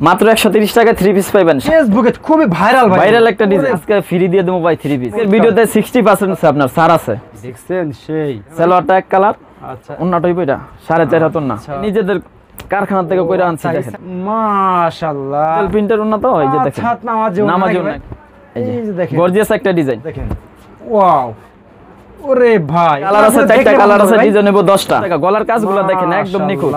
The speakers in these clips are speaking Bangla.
মাত্র 130 টাকায় 3 পিস পাবেন। ফেসবুকে খুবই ভাইরাল ভাই, ভাইরাল একটা ডিজাইন আজকে ফ্রি দিয়ে দেবো ভাই 3 পিস। এর ভিডিওতে 60% আপনার ছাড় আছে। দেখছেন সেই সালোয়ারটা এক কালার, আচ্ছা ওন্নাটাই বইটা 4.5 হাত না, নিজেদের কারখানা থেকে কইরা আনছি। দেখেন মাশাআল্লাহ, প্রিন্টার ওন্না তো এই যে দেখেন ছাত নামাজে এই যে দেখেন গর্জিয়াস একটা ডিজাইন দেখেন। ওয়াও, ওরে ভাই কালার আছে, 4টা কালার আছে, ডিজাইন নেব 10টা টাকা। গলার কাজগুলো দেখেন একদম নিখুঁত।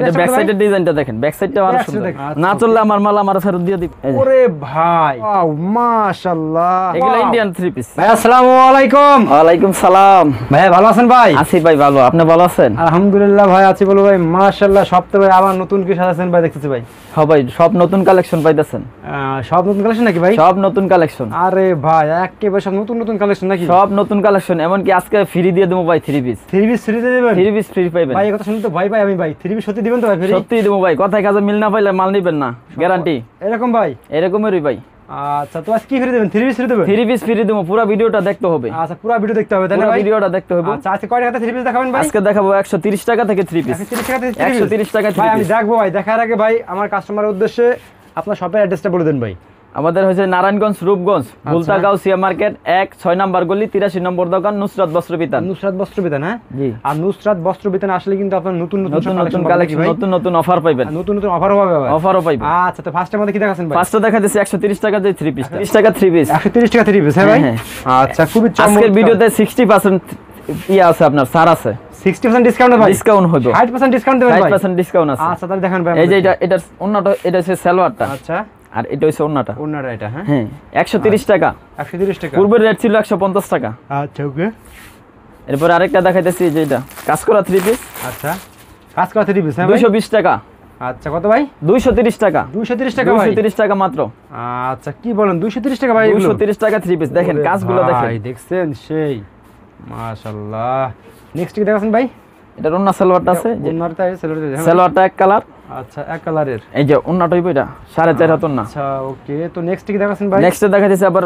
এটা ব্যাক সাইডের ডিজাইনটা দেখেন, ব্যাক সাইডটা আরো সুন্দর। না চললে আমার মাল আমার ফেরত দিয়ে দিবেন। ওরে ভাই ওয়াও মাশাআল্লাহ, এগুলা ইন্ডিয়ান 3 পিস। ভাই আসসালামু আলাইকুম। ওয়ালাইকুম সালাম। ভাই ভালো আছেন ভাই? আছি ভাই ভালো, আপনি ভালো আছেন? আলহামদুলিল্লাহ ভাই আছি বলো ভাই। মাশাআল্লাহ, সপ্তাহে ভাই আবার নতুন কি সাজাছেন ভাই দেখতেছি ভাই। হ্যাঁ ভাই, সব নতুন কালেকশন পাইতেছেন। সব নতুন কালেকশন নাকি ভাই? সব নতুন কালেকশন। আরে ভাই একেবারে সব নতুন কালেকশন নাকি? সব নতুন কালেকশন, এমনকি আজকে ফ্রি দিয়ে দেবো ভাই 3 পিস। 3 পিস ফ্রি দিয়ে দিবেন? 3 পিস ফ্রি পাইবেন ভাই। এই কথা শুনতে তো ভয় পাই আমি ভাই। 3 পিস সত্যি দিবেন তো ভাই ফ্রি? সত্যি দেবো ভাই, কথায় কাজে মিল না পাইলে মাল নিবেন না, গ্যারান্টি। এরকম ভাই? এরকমই ভাই। আচ্ছা, তো আজ কি ফ্রি দিবেন? 3 পিস ফ্রি দিবেন? 3 পিস ফ্রি দেবো, পুরো ভিডিওটা দেখতে হবে। আচ্ছা, পুরো ভিডিও দেখতে হবে তাই না পুরো ভাই? ভিডিওটা দেখতে হবে। আচ্ছা, আজকে কয় টাকাতে 3 পিস দেখাবেন ভাই? আজকে দেখাবো 130 টাকা থেকে 3 পিস। 130 টাকাতে 3 পিস? 130 টাকা 3 ভাই পিস। আমি দেখবো ভাই। দেখার আগে ভাই আমার কাস্টমারের উদ্দেশ্যে আপনার শপের অ্যাড্রেসটা বলে দেন ভাই। আমাদের হচ্ছে নারায়ণগঞ্জ রূপগঞ্জ ভুলতা সিয়া মার্কেট 1-6 নম্বর গলি 83 নম্বর দোকান নুসরাত বস্ত্র বিতান। নুসরাত বস্ত্র বিতান, হ্যাঁ জি। আর নুসরাত বস্ত্র বিতান আসলে কিন্তু আপনার নতুন কালেকশন, নতুন অফার পাইবেন, নতুন অফারও পাবে ভাই। অফারও পাইবেন। আচ্ছা, তো ফার্স্টে আমাদের কি দেখাচ্ছেন ভাই? ফার্স্টে দেখাইতেছি 130 টাকা দিয়ে 3 পিস। 30 টাকা 3 পিস। 130 টাকা 3 পিস, হ্যাঁ ভাই। আচ্ছা, খুবই চমৎকার। আজকের ভিডিওতে 60% ইয়া আছে, আপনার ছাড় আছে। 60% ডিসকাউন্ট ভাই? ডিসকাউন্ট হবে। 60% ডিসকাউন্ট দেবেন ভাই? 60% ডিসকাউন্ট আছে। আচ্ছা, তাহলে দেখান ভাই। এই যে এটা ওন্নাটা, এটা হচ্ছে সালোয়ারটা। আচ্ছা, আর এটা হচ্ছে ওন্নাটা। ওন্নাটা এটা, হ্যাঁ। হ্যাঁ, 130 টাকা। 130 টাকা। পূর্বের রেট ছিল 150 টাকা। আচ্ছা, ওকে। এরপর আরেকটা দেখাইতেছি, যে এটা কাজ করা 3 পিস। আচ্ছা, কাজ করা 3 পিস, হ্যাঁ ভাই। 220 টাকা। আচ্ছা, কত ভাই? 230 টাকা। 230 টাকা ভাই? 230 টাকা মাত্র। আচ্ছা, কি বলেন 230 টাকা ভাই? 230 টাকা 3 পিস। দেখেন কাজগুলো দেখেন। ভাই দেখছেন সেই মাশাআল্লাহ। নেক্সট কি দেখাচ্ছেন ভাই? এটা ওন্না সালোয়ারটা আছে, যে ওন্নাটা আছে, সালোয়ারটা এক কালার। আচ্ছা, এক কালারের। এই যে ওন্নাটাই বইটা 4.5 হাত না। আচ্ছা, ওকে। তো নেক্সট কি দেখাচ্ছেন ভাই? নেক্সট দেখাইতেছি আবার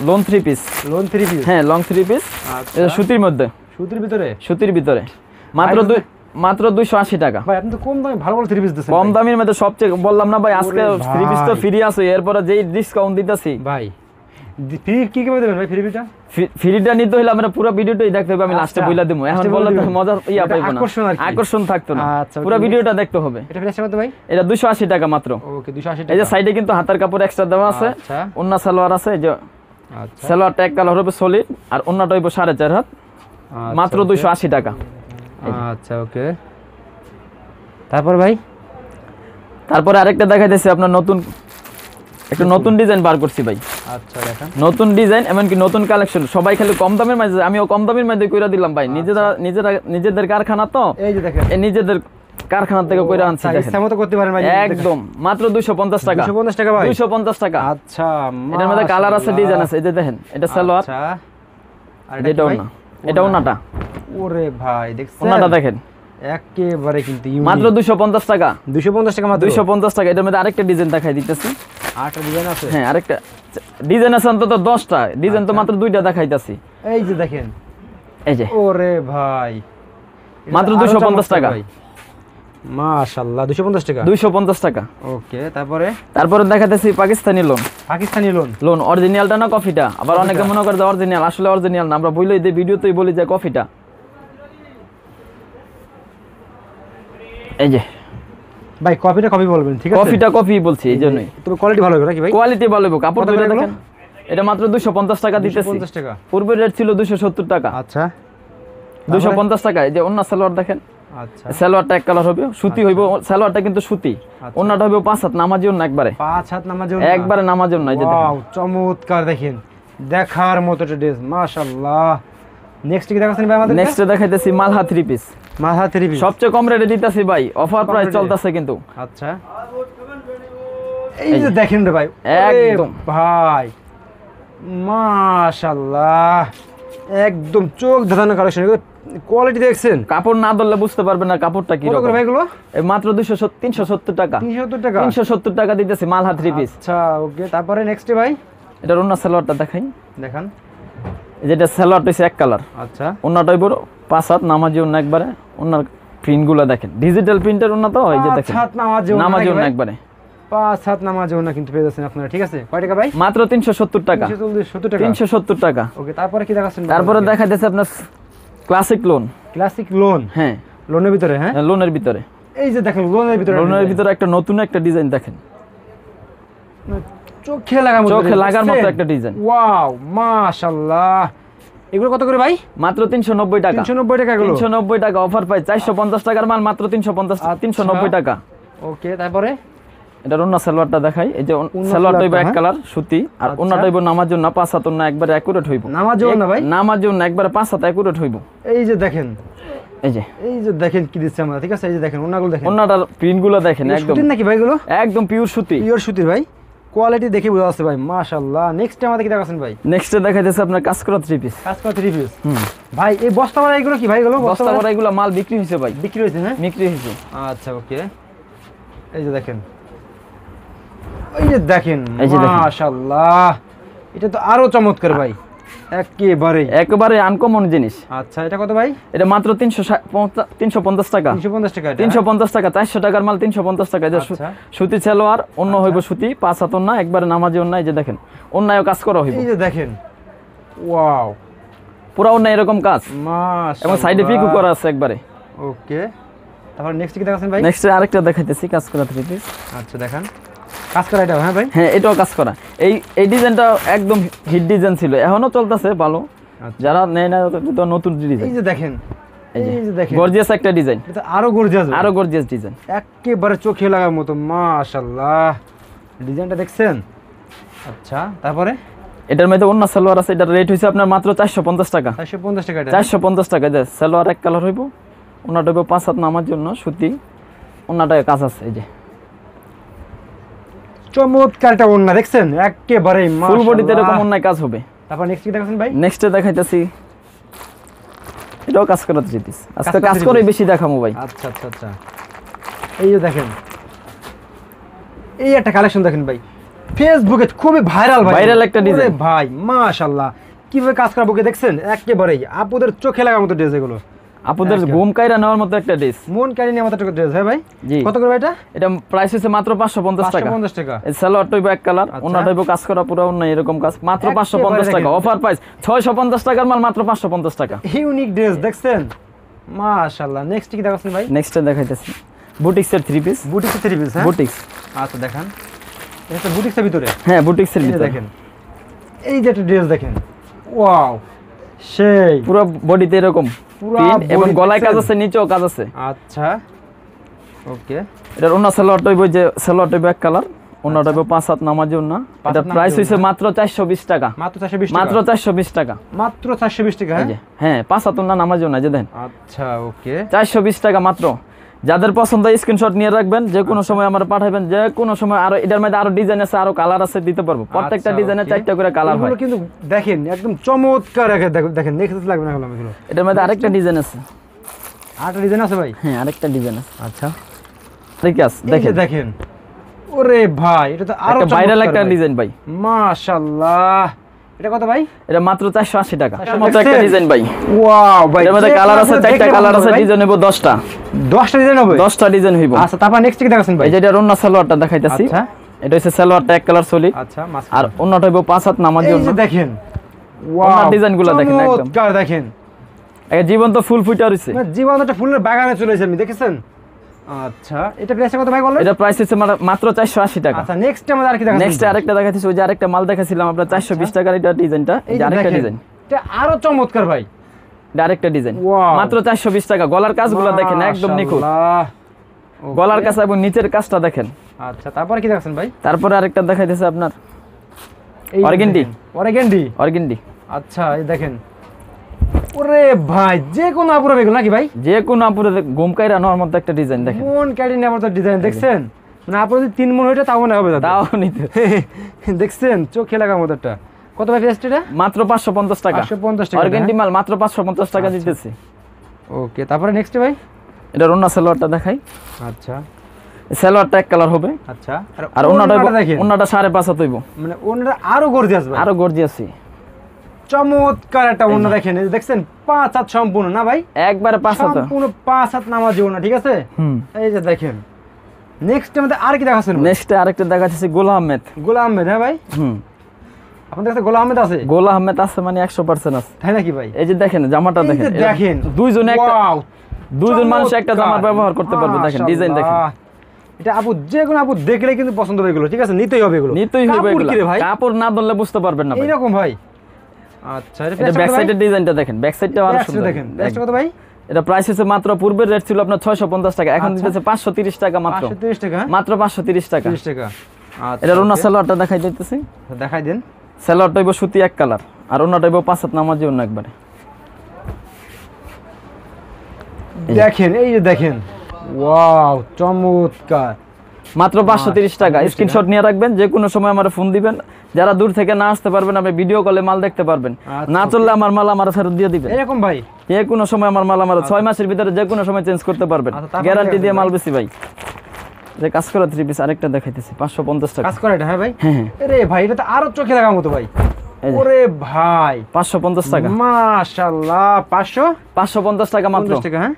লং 3 পিস। Loan 3 piece? হ্যাঁ, লং 3 পিস। আচ্ছা, এটা সুতির মধ্যে। সুতির ভিতরে? সুতির ভিতরে মাত্র 280 টাকা। ভাই আপনি তো কম দামে ভালো ভালো 3 পিস দিচ্ছেন। কম দামের মধ্যে সবচেয়ে বললাম না ভাই, আজকে ওরে 3 পিস তো ভাই। ফ্রি আছে, এরপরে যেই ডিসকাউন্ট দিতেছি ভাই ফ্রি কি কি দেবেন ভাই? ফ্রিটা ফ্রিটা নিতে হলে আমরা পুরো ভিডিওটাই দেখতে হবে, আমি লাস্টে বইলা দেবো। এখন বললে তো মজা ইয়া পাইবো না, আকর্ষণ থাকতো না। আচ্ছা, পুরো ভিডিওটা দেখতে হবে। এটা প্রাইস কত ভাই? এটা 280 টাকা মাত্র। ওকে, 280 টাকা। এই যে সাইডে কিন্তু হাতার কাপড় এক্সট্রা দেওয়া আছে। আচ্ছা, ওন্না সালোয়ার আছে, এই যে আচ্ছা, সালোয়ারটা এক কালার হবে সলিড, আর ওন্নাটা হইব 4.5 হাত, মাত্র 280 টাকা। আচ্ছা, ওকে। তারপর ভাই? তারপরে আরেকটা দেখাইতেছি আপনার একটা নতুন ডিজাইন বার করছি ভাই। আচ্ছা, দেখেন নতুন ডিজাইন, এমনকি নতুন কালেকশন। সবাই খালি কম দামের মাঝে, আমিও কম দামের মধ্যে কইরা দিলাম ভাই। নিজেদের কারখানা তো, এই যে দেখেন নিজেদের কারখানা থেকে কইরা আনছি। দেখেন ইচ্ছা মতো করতে পারেন ভাই। একদম মাত্র 250 টাকা। 250 টাকা ভাই? 250 টাকা। আচ্ছা, এটার মধ্যে কালার আছে, ডিজাইন আছে। এই যে দেখেন, এটা সালোয়ার। আচ্ছা, আর এটা ওন্না, এটা ওন্নাটা। ওরে ভাই দেখছেন ওন্নাটা দেখেন একেবারে কিন্তু ইউনিক। মাত্র 250 টাকা। 250 টাকা মাত্র? 250 টাকা। এটার মধ্যে আরেকটা ডিজাইন দেখাই দিতেছি। আরেকটা ডিজাইন আছে? হ্যাঁ, আরেকটা ডিজাইন আছে অন্তত 10টা। ডিজাইন তো মাত্র 2টা দেখাইতাছি। এই যে দেখেন, এই যে ওরে ভাই মাত্র 250 টাকা। মাশাআল্লাহ, 250 টাকা? 250 টাকা। ওকে। তারপরে দেখাতেছি পাকিস্তানি লোন। পাকিস্তানি লোন অরিজিনালটা না কফিটা? আবার অনেকে মনে করে যে অরিজিনাল, আসলে অরিজিনাল না। আমরা বইলেই দিই, ভিডিওতেই বলি যে কফিটা। এই যে ভাই, কপিটা কপি বলবেন, ঠিক আছে? কফিটা কফি বলছি এই জন্যই। তবে কোয়ালিটি ভালো হবে নাকি ভাই? কোয়ালিটি ভালো হবে, কাপড় ধরে দেখেন। এটা মাত্র 250 টাকা দিতেছি। 250 টাকা? পূর্বের রেট ছিল 270 টাকা। আচ্ছা, 250 টাকা। এই যে ওন্না সালোয়ার দেখেন। আচ্ছা, সালোয়ারটা এক কালার হবে, সুতি হইব। সালোয়ারটা কিন্তু সুতি। ওন্নাটা হবে 5 হাত, নামাজি ওন্না একবারে। 5 হাত নামাজে একবারে নামাজি ওন্না। এই যে দেখেন, ওয়াও, চমৎকার। দেখেন, দেখার মতো একটা ড্রেস, মাশাআল্লাহ। নেক্সট কি দেখাচ্ছেন ভাই আমাদের? নেক্সট দেখাইতেছি মালহা 3 পিস। মালহা 3 পিস? সবচেয়ে কম রেটে দিতেছি ভাই, অফার প্রাইস চলতেছে কিন্তু। আচ্ছা, এই যে দেখেন রে ভাই, একদম ভাই মাশাআল্লাহ, একদম চোখ ধাঁধানো কালেকশন। কোয়ালিটি দেখছেন? কাপড় না ধরলে বুঝতে পারবেন না কাপড়টা কি রকম ভাই এগুলো। এই মাত্র 370 টাকা। 370 টাকা? 370 টাকা দিতেছি মালহা 3 পিস। আচ্ছা, ওকে। তারপরে নেক্সট ভাই? এটা ওন্না সালোয়ারটা দেখাই। দেখান। যেটা সালোয়ারটা হচ্ছে এক কালার। আচ্ছা, ওন্নাটাই বড় 5 হাত, নামাজি ওন্না একবারে। ওন্নার প্রিন্টগুলো দেখেন, ডিজিটাল প্রিন্টের ওন্না তো। এই যে দেখেন, নামাজি ওন্না একবারে। 5-7 নামাজ ওনা কিন্তু পেয়ে যাচ্ছেন আপনারা, ঠিক আছে? কয় টাকা ভাই? মাত্র 370 টাকা। 370 টাকা। 370 টাকা। ওকে, তারপরে কি দেখাচ্ছেন? তারপরে দেখাইতেছে আপনার ক্লাসিক লোন। Classic loan. হ্যাঁ, লোনের ভিতরে। হ্যাঁ, লোনের ভিতরে। এই যে দেখেন লোনের ভিতরে, লোনের ভিতরে একটা নতুন একটা ডিজাইন দেখেন, চোখে লাগার মতো একটা ডিজাইন। ওয়াও, মাশাআল্লাহ। এগুলো কত করে ভাই? মাত্র 390 টাকা। 390 টাকা এগুলো। 390 টাকা অফার পাই। 450 টাকার মাল মাত্র 390 টাকা। ওকে, তারপরে এটা ওন্না সালোয়ারটা দেখাই। এই যে সালোয়ারটা হইবে এক কালার সুতি, আর ওন্নাটা হইব নামাজ জন্য 5 হাত ওন্না, একবারে একুরেট হইব। নামাজ জন্য ভাই? নামাজ জন্য একবারে 5 হাত একুরেট হইব। এই যে দেখেন, এই যে দেখেন কি দিচ্ছে আমরা, ঠিক আছে? এই যে দেখেন ওন্নাগুলো দেখেন, ওন্নাটার প্রিন্টগুলো দেখেন, একদম সুতির নাকি ভাই এগুলো? একদম পিওর সুতি। পিওর সুতির ভাই, কোয়ালিটি দেখে বোঝা যাচ্ছে ভাই, মাশাআল্লাহ। নেক্সট আমাদের কি দেখাচ্ছেন ভাই? নেক্সটে দেখাইতেছে আপনার কাজ করা 3 পিস। কাজ করা 3 পিস। ভাই এই বস্তা ভরা এগুলো কি ভাই? এগুলো বস্তা ভরা এগুলো মাল বিক্রি হইছে ভাই। বিক্রি হইছে? হ্যাঁ, বিক্রি হইছে। আচ্ছা, ওকে। এই যে দেখেন, এই যে দেখেন, মাশাআল্লাহ, এটা তো আরো চমৎকার ভাই, একেবারে আনকমন জিনিস। আচ্ছা, এটা কত ভাই? এটা মাত্র 350 টাকা। 350 টাকা। 350 টাকা। 400 টাকার মাল 350 টাকা। যে সুতি সালোয়ার, অন্য হইব সুতি, 5 হাত ওন্না, একবারে নামাজি ওন্না। এই যে দেখেন, ওন্নায়ও কাজ করা হইব। এই যে দেখেন, ওয়াও, পুরো ওন্না এরকম কাজ, মাশাআল্লাহ, এবং সাইডে পিকও করা আছে একবারে। ওকে, তারপর নেক্সট কি দেখাচ্ছেন ভাই? নেক্সট আরেকটা দেখাইতেছি কাজ করা 3 পিস। আচ্ছা, দেখান কাজ করা এটা। হ্যাঁ ভাই, হ্যাঁ, এটাও কাজ করা। এই ডিজাইনটা একদম হিট ডিজাইন ছিল, এখনো চলতেছে ভালো। যারা নেয় না, তো নতুন ডিজাইন। এই যে দেখেন, এই যে দেখেন, গর্জিয়াস একটা ডিজাইন। এটা আরো গর্জিয়াস ডিজাইন, একেবারে চোখে লাগার মতো, মাশাআল্লাহ। ডিজাইনটা দেখছেন? আচ্ছা, তারপরে এটার মধ্যে অন্য সালোয়ার আছে। এটার রেট হইছে আপনার মাত্র 450 টাকা। 450 টাকা। 450 টাকা। যে সালোয়ার এক কালার হইব, ওন্নাটা হইব 5 হাত নামার জন্য সুতি, ওন্নাটায় কাজ আছে। এই যে চমৎকারটা ওন্না দেখছেন, একেবারে মাশাআল্লাহ, ফুল বডিতে এরকম ওন্নায় কাজ হবে। তারপর নেক্সট কি দেখাচ্ছেন ভাই? নেক্সটে দেখাইতাছি, এটাও কাজ করা 3 পিস। আজকে কাজ করে বেশি দেখামু ভাই। আচ্ছা আচ্ছা আচ্ছা, এই যে দেখেন, এই একটা কালেকশন দেখেন ভাই, ফেসবুকে খুবই ভাইরাল একটা ডিজাইন ভাই, মাশাআল্লাহ। কিভাবে কাজ করা বুকে দেখছেন, একেবারেই আপুদের চোখে লাগার মতো ড্রেস এগুলো, আপুদের ঘুম কাইরা নেওয়ার মতো একটা ড্রেস, মন কাইরা নেওয়ার মতো একটা ড্রেস। হ্যাঁ ভাই, কত করে এটা? এটা প্রাইস হচ্ছে মাত্র 550 টাকা। 550 টাকা। এই সালোয়ারটা হইব এক কালার, ওন্নাটা হইব কাজ করা পুরো ওন্না এরকম কাজ, মাত্র 550 টাকা। অফার প্রাইস 650 টাকার মাল মাত্র 550 টাকা। ইউনিক ড্রেস দেখছেন, মাশাআল্লাহ। নেক্সট কি দেখাচ্ছেন ভাই? নেক্সটে দেখাইতেছি বুটিক্সের 3 পিস। বুটিক্সের 3 পিস। হ্যাঁ, বুটিক্স। আচ্ছা, দেখান, এটা বুটিক্সের ভিতরে। হ্যাঁ, বুটিক্সের ভিতরে দেখেন, এই যে একটা ড্রেস দেখেন, ওয়াও, সেই পুরো বডিতে এরকম প্রিন্ট, এবং গলায় কাজ আছে, নিচেও কাজ আছে। আচ্ছা, ওকে। এটার ওন্না সালোয়ারটা হইব, যে সালোয়ারটা হইব এক কালার, ওন্নাটা হইব 5 হাত নামাজি ওন্না। এটা প্রাইস হইছে মাত্র 420 টাকা। মাত্র 420 টাকা। মাত্র 420 টাকা। মাত্র 420 টাকা। হ্যাঁ, 5 হাত ওন্না নামাজি ওন্না, যে দেন। আচ্ছা, ওকে, 420 টাকা মাত্র। যাদের পছন্দ স্ক্রিনশট নিয়ে রাখবেন, যে কোনো সময় আমরা পাঠাবেন, যে কোনো সময়। আর এটার মধ্যে আরো ডিজাইন আছে, আরো কালার আছে, দিতে পারবো। প্রত্যেকটা ডিজাইনে 4টা করে কালার হয়। এগুলো কিন্তু দেখেন একদম চমৎকার, দেখেন নেক্সট লাগবে না এগুলো। এটার মধ্যে আরেকটা ডিজাইন আছে। আরেকটা ডিজাইন আছে ভাই? হ্যাঁ, আরেকটা ডিজাইন আছে। আচ্ছা, ঠিক আছে, দেখেন, ওরে ভাই, এটা তো আরো ভাইরাল একটা ডিজাইন ভাই, মাশাআল্লাহ। এটা কত ভাই? এটা মাত্র 480 টাকা। মতো একটা ডিজাইন ভাই, ওয়াও ভাই। এর মধ্যে কালার আছে, 4টা কালার আছে, ডিজাইন হবে 10টা। 10টা ডিজাইন হবে? 10টা ডিজাইন হইব। আচ্ছা, তারপর নেক্সট কি দেখাচ্ছেন ভাই? এই যে এটা ওন্না সালোয়ারটা দেখাইতাছি। আচ্ছা, এটা হচ্ছে সালোয়ারটা এক কালার সলিড। আচ্ছা, আর ওন্নাটা হইব 5 হাত নামাজি ওন্না। এই যে দেখেন, ওয়াও, ডিজাইনগুলো দেখেন, একদম চমৎকার। দেখেন, এই জীবন্ত ফুল ফুটে রইছে, জীবন্ত ফুলের বাগানে চলে এসেছে, আমি দেখেছেন। আচ্ছা, এটা প্রাইস কত ভাই বললেন? এটা প্রাইস হচ্ছে মাত্র 480 টাকা। আচ্ছা, নেক্সট আমাদের আর কি দেখাচ্ছেন? নেক্সট আরেকটা দেখাইতেছি, ওই যে আরেকটা মাল দেখাইছিলাম আমরা 420 টাকার। এটা ডিজাইনটা, এই যে আরেকটা ডিজাইন, এটা আরো চমৎকার ভাই, এটা আরেকটা ডিজাইন, মাত্র 420 টাকা। গলার কাজগুলো দেখেন, একদম নিখুঁত গলার কাজ, এবং নিচের কাজটা দেখেন। আচ্ছা, তারপরে কি দেখাচ্ছেন ভাই? তারপরে আরেকটা দেখাইতেছে আপনার অর্গেন্ডি। আচ্ছা, এই দেখেন, ওরে ভাই, যে কোনো আপুরা বেগুন নাকি ভাই? যে কোনো আপুরা ঘুম কাইরা নেওয়ার মতো একটা ডিজাইন দেখেন, মন কাইরা নেওয়ার মতো ডিজাইন দেখছেন। মানে আপুরা যদি 3 মন হইটা তাও না হবে, তাও নিতে। দেখছেন, চোখে লাগার মতো একটা। কত ভাই প্রাইস এটা? মাত্র 550 টাকা। 550 টাকা অর্গেন্ডি মাল মাত্র 550 টাকা দিতেছি। ওকে, তারপরে নেক্সট ভাই? এটা ওন্না সালোয়ারটা দেখাই। আচ্ছা, সালোয়ারটা এক কালার হবে। আচ্ছা, আর ওন্নাটা 5.5 হাত হইব। মানে ওন্নাটা আরো গর্জিয়াস ভাই, আরো গর্জিয়াস, চমৎকার একটা ওন্না দেখেন। এই দেখছেন, 5 হাত সম্পূর্ণ না ভাই? একবারে 5 হাত, সম্পূর্ণ 5 হাত নামাজি ওন্না, ঠিক আছে? এই যে দেখেন, নেক্সট আমাদের আর কি দেখাচ্ছেন? নেক্সট আরেকটা দেখাচ্ছি গোলা আহমেদ। গোলা আহমেদ, হ্যাঁ ভাই। আপনাদের কাছে গোলা আহমেদ আছে? গোলা আহমেদ আছে মানে 100% আছে। তাই নাকি ভাই? এই যে দেখেন জামাটা দেখেন, দেখেন দুইজনে একটা, ওয়াও, দুইজন মানুষ একটা জামা ব্যবহার করতে পারবে। দেখেন ডিজাইন দেখেন, এটা আপু যে কোনো আপু দেখলে কিন্তু পছন্দ হবে এগুলো, ঠিক আছে? নিতেই হবে এগুলো, নিতেই হবে এগুলো। কি রে ভাই, কাপড় না ধরলে বুঝতে পারবেন না ভাই। এইরকম ভাই। আচ্ছা, এটা ব্যাক সাইডের ডিজাইনটা দেখেন, ব্যাক সাইডটা আরো সুন্দর দেখেন। প্রাইসটা কত ভাই? এটা প্রাইস হচ্ছে মাত্র, পূর্বের রেট ছিল আপনার 650 টাকা, এখন দিতেছে 530 টাকা মাত্র। 530 টাকা, মাত্র 530 টাকা। 30 টাকা। আচ্ছা, এটা ওন্না সালোয়ারটা দেখাই দিতেছি। দেখাই দেন। সালোয়ারটা হইব সুতি এক কালার, আর ওন্নাটা হইব 5 হাত নামাজি ওন্না একবারে। দেখেন, এই যে দেখেন, ওয়াও, চমৎকার। মাত্র 530 টাকা। স্ক্রিনশট নিয়ে রাখবেন, যে কোনো সময় আমার ফোন দিবেন। যারা দূর থেকে না আসতে পারবেন, আপনি ভিডিও কলে মাল দেখতে পারবেন। না চললে আমার মাল আমার ফেরত দিয়ে দিবেন। এরকম ভাই, যে কোনো সময় আমার মাল আমার 6 মাসের ভিতরে যে কোনো সময় চেঞ্জ করতে পারবেন, গ্যারান্টি দিয়ে মাল বেশি ভাই। যে কাজ করা 3 পিস আরেকটা দেখাইতেছি 550 টাকা। কাজ করা এটা, হ্যাঁ ভাই। হ্যাঁ, আরে ভাই, এটা তো আরো চোখে লাগার মতো ভাই। ওরে ভাই, 550 টাকা। মাশাআল্লাহ, 550 টাকা মাত্র। 50 টাকা, হ্যাঁ,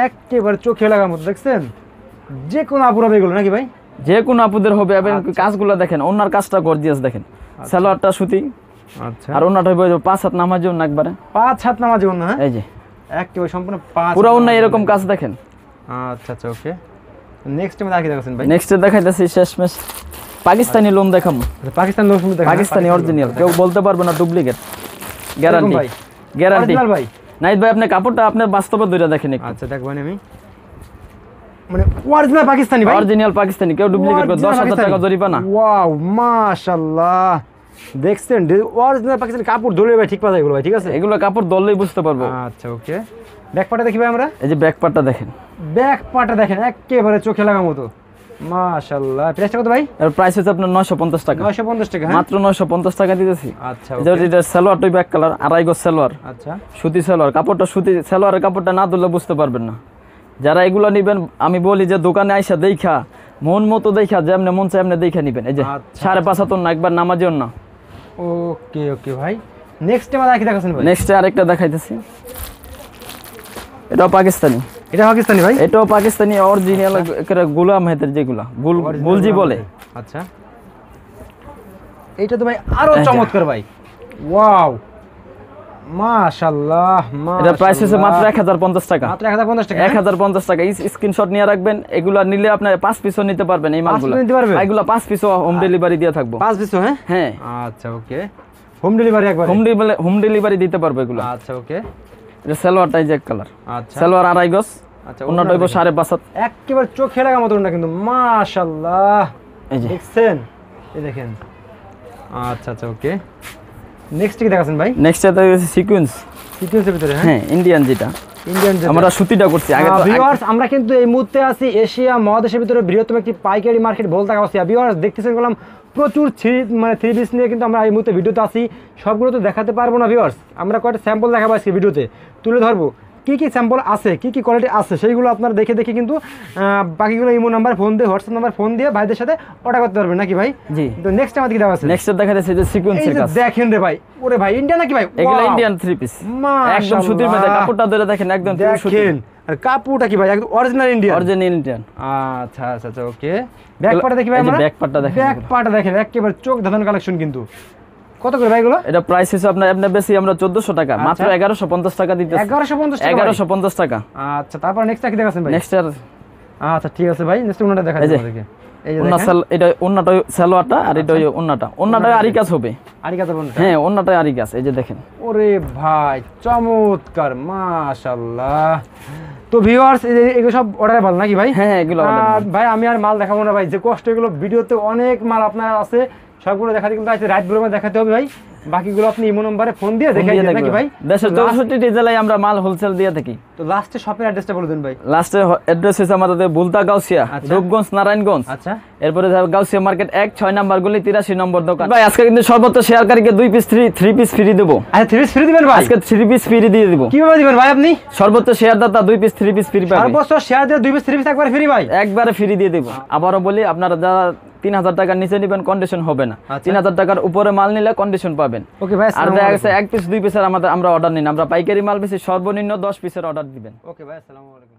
একেবারে চোখে লাগার মতো। দেখছেন, যে কোনো আপুরা এগুলো নাকি ভাই? যে কোনো আপুদের হবে। এবং কাজগুলো দেখেন, ওনার কাজটা গর্জিয়াস দেখেন। সালোয়ারটা সুতি, আচ্ছা, আর ওনাটা হইব 5 হাত নামাজি ওন্না একবারে। 5 হাত নামাজি ওন্না, হ্যাঁ, এই যে একেবারে সম্পূর্ণ 5 পুরো ওন্না এরকম কাজ দেখেন। আচ্ছা আচ্ছা, ওকে। নেক্সট টাইম আর কি দেখাচ্ছেন ভাই? নেক্সট দেখাইতেছি শেষমেশ পাকিস্তানি লোন দেখাম। পাকিস্তান লোন শুনতে, পাকিস্তানি অরিজিনাল, কেউ বলতে পারবে না ডুপ্লিকেট। গ্যারান্টি ভাই, গ্যারান্টি অরিজিনাল ভাই। নাইত ভাই, আপনি কাপড়টা আপনার বাস্তবে ধরে দেখেন একটু। আচ্ছা, দেখবেন আমি, মানে অরিজিনাল পাকিস্তানি ভাই, অরিজিনাল পাকিস্তানি, কেউ ডুপ্লিকেট করে 10,000 টাকা জরিমানা। ওয়াও, মাশাআল্লাহ। দেখছেন, অরিজিনাল পাকিস্তানি কাপড় ধরে ভাই ঠিক পাওয়া যায় এগুলো ভাই, ঠিক আছে? এগুলো কাপড় ধরলেই বুঝতে পারবো। আচ্ছা, ওকে। ব্যাক পার্টটা দেখি ভাই আমরা। এই যে ব্যাক পার্টটা দেখেন, ব্যাক পার্টটা দেখেন, একেবারে চোখে লাগার মতো। মাশাআল্লাহ। প্রাইসটা কত ভাই? এর প্রাইস হচ্ছে আপনার 950 টাকা। 950 টাকা, হ্যাঁ, মাত্র 950 টাকা দিতেছি। আচ্ছা, এই যে এটা সালোয়ারটা ব্যাক কালার, আড়াই গজ সালোয়ার, আচ্ছা, সুতি সালোয়ার। কাপড়টা সুতি সালোয়ারের কাপড়টা না ধরলে বুঝতে পারবেন না। যারা এগুলো নেবেন, আমি বলি যে দোকানে আইসা দেখা, মন মতো দেখা, যেমনে মন চায় এমনি দেখা নিবেন। এই যে 5.5 হাত না, একবার নামাজিও না। ওকে ওকে ভাই। নেক্সট টাইম আর কি দেখাচ্ছেন ভাই? নেক্সট আরেকটা দেখাইতেছি, এটাও পাকিস্তানি। এটা পাকিস্তানি ভাই? এটাও পাকিস্তানি অরিজিনাল, গোলাম হেতের যেগুলা গুলজি বলে। আচ্ছা, এইটা তো ভাই আরো চমৎকার ভাই। ওয়াও, মাশাআল্লাহ। এটা প্রাইস হচ্ছে মাত্র 1050 টাকা। মাত্র 1050 টাকা, 1050 টাকা। স্ক্রিনশট নিয়ে রাখবেন। এগুলা নিলে আপনি 5 পিসও নিতে পারবেন। এই মালগুলো এগুলা 5 পিসও হোম ডেলিভারি দিয়ে থাকবো। 5 পিসও? হ্যাঁ হ্যাঁ। আচ্ছা, ওকে। হোম ডেলিভারি একবার? হোম ডেলিভারি দিতে পারবো এগুলো। আচ্ছা, ওকে। এটা সালোয়ারটাই যে এক কালার। আচ্ছা, সালোয়ার আড়াই গজ। আচ্ছা, ওন্নাটা হইব 5.5 হাত। একেবারে চোখে লাগার মতো না কিন্তু, মাশাআল্লাহ। এই যে দেখছেন, এই দেখেন। আচ্ছা আচ্ছা, ওকে। নেক্সট কি দেখাচ্ছেন ভাই? নেক্সট এটা হচ্ছে সিকোয়েন্স। সিকোয়েন্সের ভিতরে? হ্যাঁ, ইন্ডিয়ান যেটা। ইন্ডিয়ান যেটা আমরা সুতিটা করছি আগে তো। ভিউয়ার্স, আমরা কিন্তু এই মুহূর্তে আছি এশিয়া মহাদেশের ভিতরে বৃহত্তম একটি পাইকারি মার্কেট বলতে আছি। ভিউয়ার্স, দেখতেছেন বললাম প্রচুর থ্রি পিস নিয়ে কিন্তু আমরা এই মুহূর্তে ভিডিওতে আছি। সবগুলো তো দেখাতে পারবো না ভিউয়ার্স, আমরা কয়েকটা স্যাম্পল দেখাবো আজকে ভিডিওতে, তুলে ধরবো কি কি স্যাম্পল আছে, কি কি কোয়ালিটি আছে, সেইগুলো আপনারা দেখে দেখে কিন্তু বাকিগুলো ইমো নাম্বার ফোন দিয়ে, হোয়াটসঅ্যাপ নাম্বার ফোন দিয়ে ভাইদের সাথে অর্ডার করতে পারবেন নাকি ভাই? জি। তো নেক্সট আমাদের কি দেওয়া আছে? নেক্সট দেখা যাচ্ছে যে সিকোয়েন্সের কাজ। দেখেন রে ভাই, ওরে ভাই, ইন্ডিয়ান নাকি ভাই? এগুলো ইন্ডিয়ান থ্রি পিস, একদম সুতির মধ্যে। কাপড়টা ধরে দেখেন, একদম পিওর সুতি। দেখেন, আর কাপড়টা কি ভাই? একদম অরিজিনাল ইন্ডিয়ান। Original Indian. আচ্ছা আচ্ছা আচ্ছা, ওকে। ব্যাক পার্টটা দেখি ভাই আমরা। ব্যাক পার্টটা দেখেন, ব্যাক পার্টটা দেখেন, একেবারে চোখ ধাঁধানো কালেকশন কিন্তু। কত করে ভাই এগুলো? এটা প্রাইস হিসেবে আপনার বেশি, আমরা 1400 টাকা, মাত্র 1150 টাকা দিতেছি। 1150 টাকা? 1150 টাকা। আচ্ছা, তারপর নেক্সট কি দেখাচ্ছেন ভাই? নেক্সট আচ্ছা, ঠিক আছে ভাই, নেক্সট ওনাটা দেখাই দিন আমাদেরকে। এই যে এটা ওন্নাটা সালোয়ারটা, আর এটা ওন্নাটা আরি কাজ হবে। আরি কাজ হবে? হ্যাঁ, ওন্নাটা আরি কাজ। এই যে দেখেন। ওরে ভাই, চমৎকার, মাশাআল্লাহ। তো ভিউয়ার্স, এগুলো সব অর্ডারে ভালো নাকি ভাই? হ্যাঁ, এগুলো ভাই আমি আর মাল দেখাবো না ভাই, যে কষ্ট এগুলো ভিডিওতে অনেক মাল আপনার আছে, সবগুলো দেখাতে কিন্তু আজকে রাত বেরোবে দেখাতে হবে ভাই। বাকিগুলো আপনি ইমো নম্বরে ফোন দিয়ে দেখাই দিন নাকি ভাই? দেশের 64টি জেলায় আমরা মাল হোলসেল দিয়ে থাকি। তো লাস্টে শপের অ্যাড্রেসটা বলে দিন ভাই। লাস্টে অ্যাড্রেস হচ্ছে আমাদের বুলতা গাউসিয়া, রূপগঞ্জ, নারায়ণগঞ্জ। আচ্ছা, এরপরে গাউসিয়া মার্কেট 1-6 নম্বর গলি 83 নম্বর দোকান। ভাই আজকে কিন্তু সর্বোচ্চ শেয়ারকারীকে 2 পিস 3 পিস ফ্রি দেব। আচ্ছা, 3 পিস ফ্রি দিবেন ভাই? আজকে 3 পিস ফ্রি দিয়ে দেব। কিভাবে দিবেন ভাই আপনি? সর্বোচ্চ শেয়ারদাতা 2 পিস 3 পিস ফ্রি পাবে। সর্বোচ্চ শেয়ার দিয়ে 2 পিস 3 পিস একবারে ফ্রি ভাই? একবারে ফ্রি দিয়ে দেব। আবারও বলি, আপনারা যারা 3000 টাকার নিচে নেবেন কন্ডিশন হবে না। 3000 টাকার উপরে মাল নিলে কন্ডিশন পাবেন। ওকে ভাই। আর দেখা গেছে 1 পিস 2 পিসের আমরা অর্ডার নিন, আমরা পাইকারি মাল বেশি, সর্বনিম্ন 10 পিসের অর্ডার দিবেন। ওকে ভাই, আসসালামু আলাইকুম।